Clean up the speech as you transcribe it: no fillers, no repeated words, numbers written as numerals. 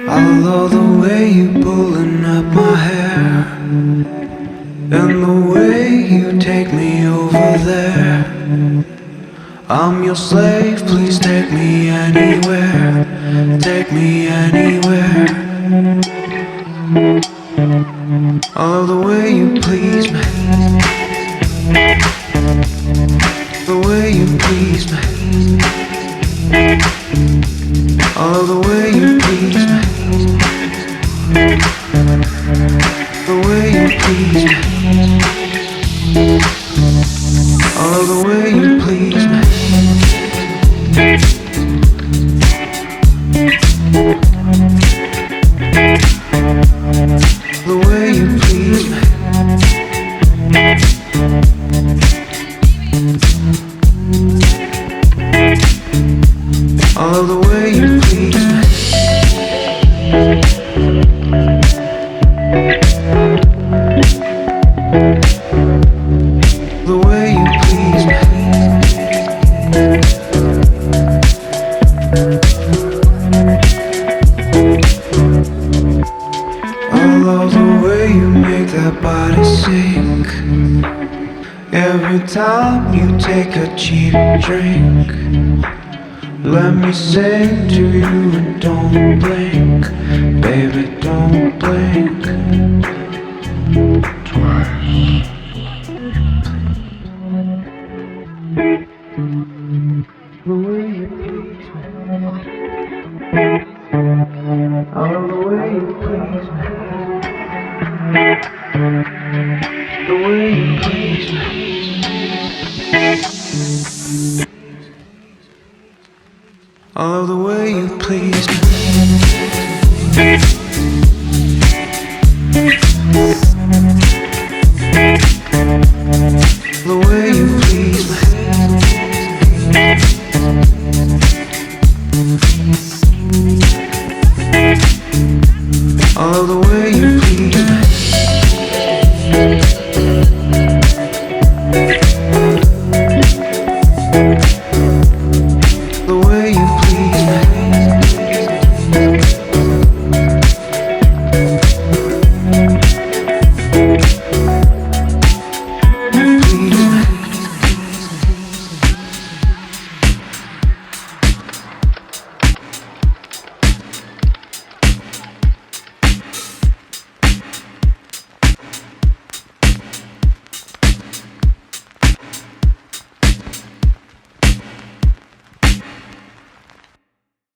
I love the way you pulling up my hair, and the way you take me over there. I'm your slave, please take me anywhere, take me anywhere. I love the way you please me, the way you please me. I love the way you please me, the way you please me. I love the way you please me. The way you please me. I love the way you please me. The way you please me. I love the way you make that body sink every time you take a cheap drink. Let me sing to you and don't blink, baby, don't blink twice. The way you please me, I love the way you please me, the way you please me. I love the way you please me.